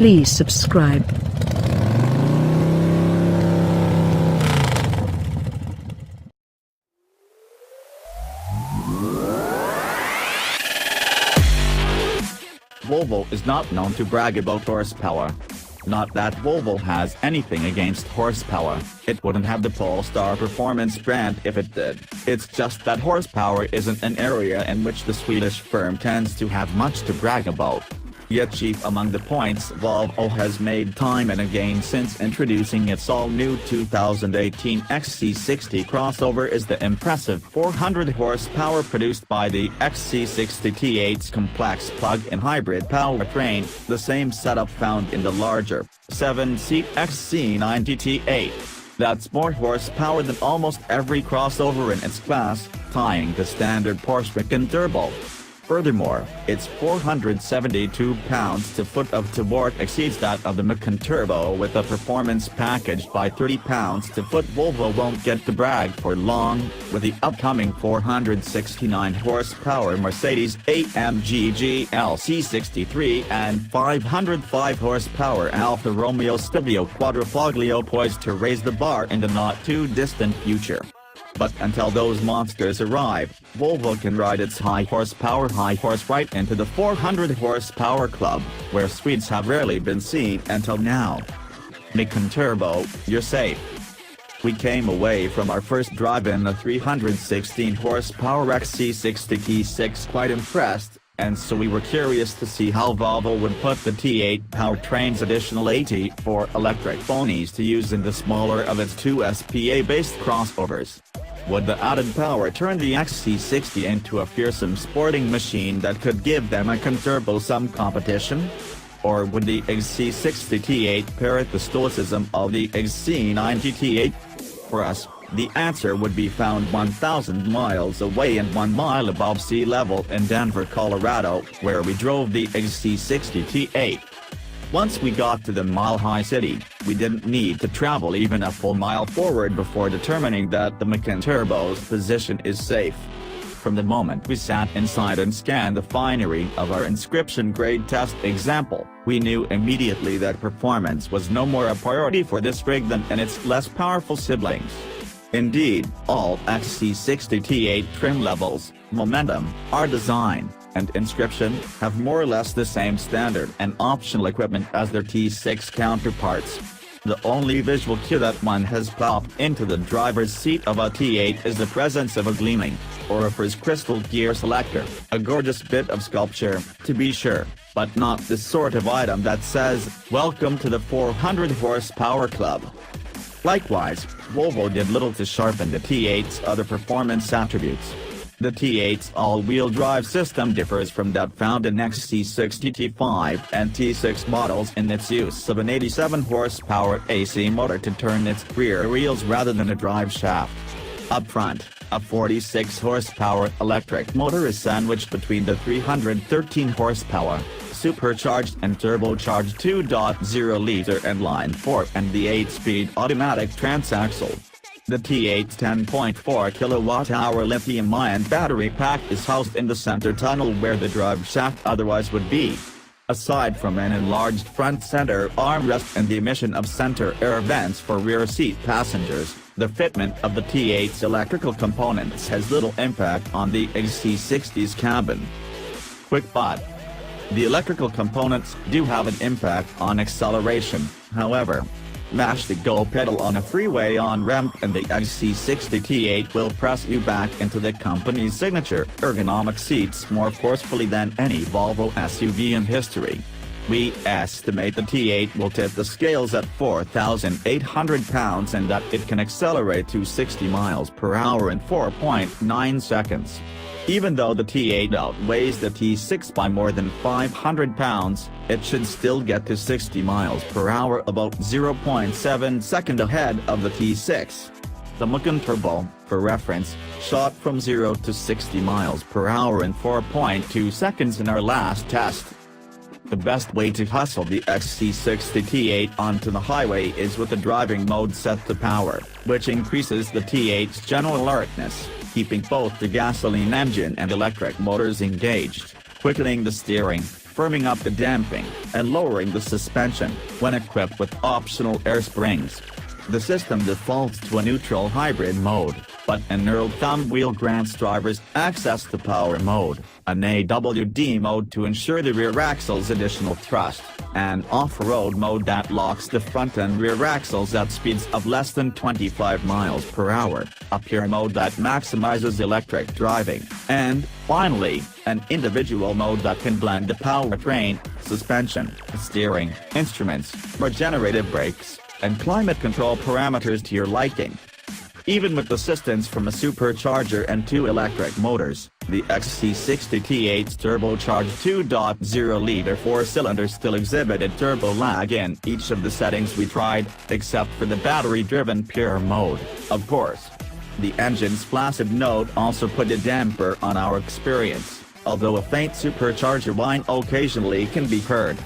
Please subscribe. Volvo is not known to brag about horsepower. Not that Volvo has anything against horsepower, it wouldn't have the Polestar performance brand if it did. It's just that horsepower isn't an area in which the Swedish firm tends to have much to brag about. Yet chief among the points Volvo has made time and again since introducing its all-new 2018 XC60 crossover is the impressive 400 horsepower produced by the XC60 T8's complex plug-in hybrid powertrain, the same setup found in the larger, 7-seat XC90 T8. That's more horsepower than almost every crossover in its class, tying the standard Porsche Macan Turbo. Furthermore, its 472 pounds-to-foot of torque exceeds that of the Macan Turbo with a performance packaged by 30 pounds-to-foot. Volvo won't get to brag for long, with the upcoming 469 horsepower Mercedes-AMG GLC63 and 505 horsepower Alfa Romeo Stelvio Quadrifoglio poised to raise the bar in the not-too-distant future. But until those monsters arrive, Volvo can ride its high horse right into the 400 horsepower club, where Swedes have rarely been seen until now. Macan Turbo, you're safe. We came away from our first drive in a 316 horsepower XC60 T8 quite impressed, and so we were curious to see how Volvo would put the T8 powertrain's additional 84 electric ponies to use in the smaller of its two SPA-based crossovers. Would the added power turn the XC60 into a fearsome sporting machine that could give the Macan Turbo some competition? Or would the XC60 T8 parrot the stoicism of the XC90 T8? For us, the answer would be found 1,000 miles away and 1 mile above sea level in Denver, Colorado, where we drove the XC60 T8. Once we got to the mile-high city, we didn't need to travel even a full mile forward before determining that the Macan Turbo's position is safe. From the moment we sat inside and scanned the finery of our inscription-grade test example, we knew immediately that performance was no more a priority for this rig than in its less powerful siblings. Indeed, all XC60 T8 trim levels, momentum, R design, and inscription have more or less the same standard and optional equipment as their T6 counterparts. The only visual cue that one has popped into the driver's seat of a T8 is the presence of a gleaming, orifice crystal gear selector, a gorgeous bit of sculpture, to be sure, but not the sort of item that says, "Welcome to the 400 horsepower club." Likewise, Volvo did little to sharpen the T8's other performance attributes. The T8's all-wheel drive system differs from that found in XC60 T5 and T6 models in its use of an 87 horsepower AC motor to turn its rear wheels rather than a drive shaft. Up front, a 46 horsepower electric motor is sandwiched between the 313 horsepower, supercharged and turbocharged 2.0-liter inline 4 and the 8-speed automatic transaxle. The T8's 10.4 kWh lithium-ion battery pack is housed in the center tunnel where the drive shaft otherwise would be. Aside from an enlarged front center armrest and the emission of center air vents for rear seat passengers, the fitment of the T8's electrical components has little impact on the XC60's cabin. Quick thought. The electrical components do have an impact on acceleration, however. Mash the go pedal on a freeway on-ramp and the XC60 T8 will press you back into the company's signature ergonomic seats more forcefully than any Volvo SUV in history. We estimate the T8 will tip the scales at 4,800 pounds and that it can accelerate to 60 miles per hour in 4.9 seconds. Even though the T8 outweighs the T6 by more than 500 pounds, it should still get to 60 miles per hour about 0.7 seconds ahead of the T6. The Macan Turbo, for reference, shot from 0 to 60 miles per hour in 4.2 seconds in our last test. The best way to hustle the XC60 T8 onto the highway is with the driving mode set to power, which increases the T8's general alertness, keeping both the gasoline engine and electric motors engaged, quickening the steering, firming up the damping, and lowering the suspension, when equipped with optional air springs. The system defaults to a neutral hybrid mode, but an knurled thumb wheel grants drivers access to power mode, an AWD mode to ensure the rear axle's additional thrust, and off-road mode that locks the front and rear axles at speeds of less than 25 miles per hour, a pure mode that maximizes electric driving, and, finally, an individual mode that can blend the powertrain, suspension, steering, instruments, regenerative brakes, and climate control parameters to your liking. Even with assistance from a supercharger and 2 electric motors, the XC60 T8's turbocharged 2.0-liter 4-cylinder still exhibited turbo lag in each of the settings we tried, except for the battery-driven pure mode, of course. The engine's flaccid note also put a damper on our experience, although a faint supercharger whine occasionally can be heard.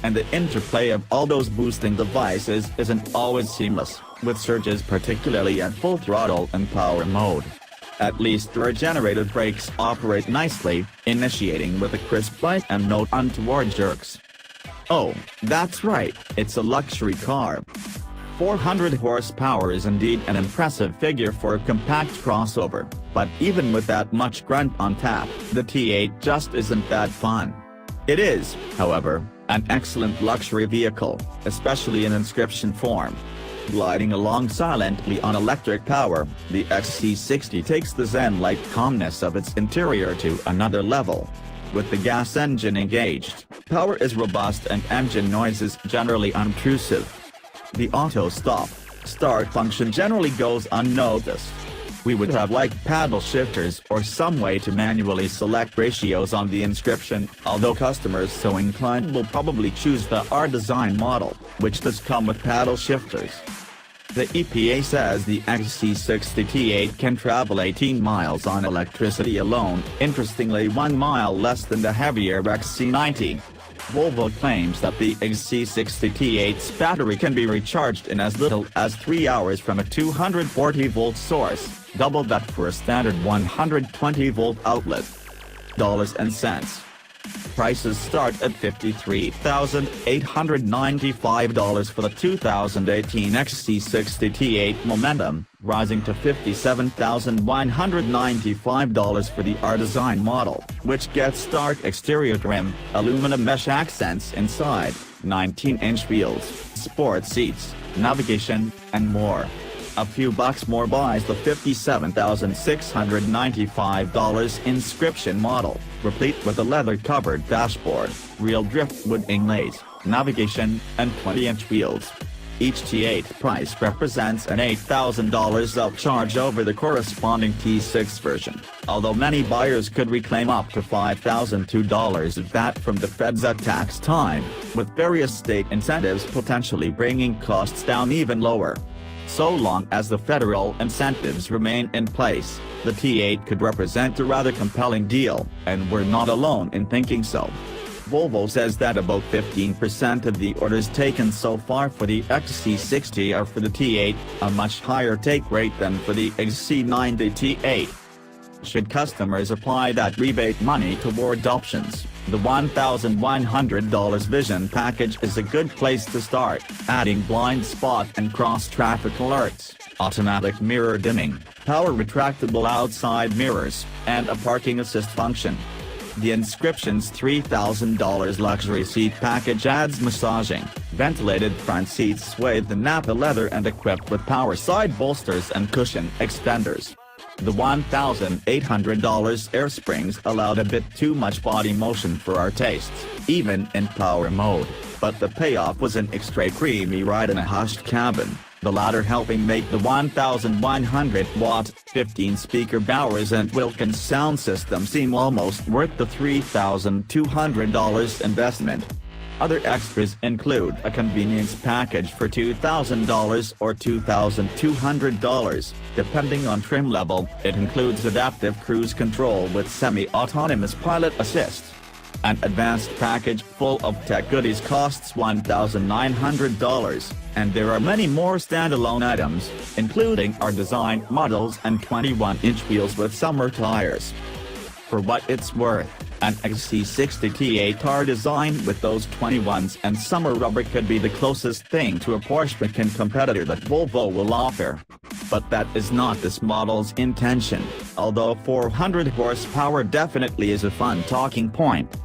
And the interplay of all those boosting devices isn't always seamless, with surges particularly at full throttle and power mode. At least the regenerative brakes operate nicely, initiating with a crisp bite and no untoward jerks. Oh, that's right, it's a luxury car. 400 horsepower is indeed an impressive figure for a compact crossover, but even with that much grunt on tap, the T8 just isn't that fun. It is, however, an excellent luxury vehicle, especially in inscription form. Gliding along silently on electric power, the XC60 takes the zen-like calmness of its interior to another level. With the gas engine engaged, power is robust and engine noise is generally unobtrusive. The auto stop-start function generally goes unnoticed. We would have liked paddle shifters or some way to manually select ratios on the inscription, although customers so inclined will probably choose the R-Design model, which does come with paddle shifters. The EPA says the XC60 T8 can travel 18 miles on electricity alone, interestingly 1 mile less than the heavier XC90. Volvo claims that the XC60 T8's battery can be recharged in as little as 3 hours from a 240-volt source, double that for a standard 120-volt outlet. Dollars and cents. Prices start at $53,895 for the 2018 XC60 T8 Momentum, rising to $57,195 for the R-Design model, which gets stark exterior trim, aluminum mesh accents inside, 19-inch wheels, sport seats, navigation, and more. A few bucks more buys the $57,695 inscription model, replete with a leather-covered dashboard, real driftwood inlays, navigation, and 20-inch wheels. Each T8 price represents an $8,000 upcharge over the corresponding T6 version, although many buyers could reclaim up to $5,002 of VAT from the feds at tax time, with various state incentives potentially bringing costs down even lower. So long as the federal incentives remain in place, the T8 could represent a rather compelling deal, and we're not alone in thinking so. Volvo says that about 15% of the orders taken so far for the XC60 are for the T8, a much higher take rate than for the XC90 T8. Should customers apply that rebate money toward options, the $1,100 Vision package is a good place to start, adding blind spot and cross-traffic alerts, automatic mirror dimming, power retractable outside mirrors, and a parking assist function. The inscription's $3,000 luxury seat package adds massaging, ventilated front seats swathed in Napa leather and equipped with power side bolsters and cushion extenders. The $1,800 air springs allowed a bit too much body motion for our tastes, even in power mode, but the payoff was an extra creamy ride in a hushed cabin, the latter helping make the 1,100-watt, 15-speaker Bowers & Wilkins sound system seem almost worth the $3,200 investment. Other extras include a convenience package for $2,000 or $2,200, depending on trim level. It includes adaptive cruise control with semi-autonomous pilot assist. An advanced package full of tech goodies costs $1,900, and there are many more standalone items, including our design models and 21-inch wheels with summer tires. For what it's worth, An XC60 T8 car designed with those 21s and summer rubber could be the closest thing to a Porsche Macan competitor that Volvo will offer. But that is not this model's intention, although 400 horsepower definitely is a fun talking point.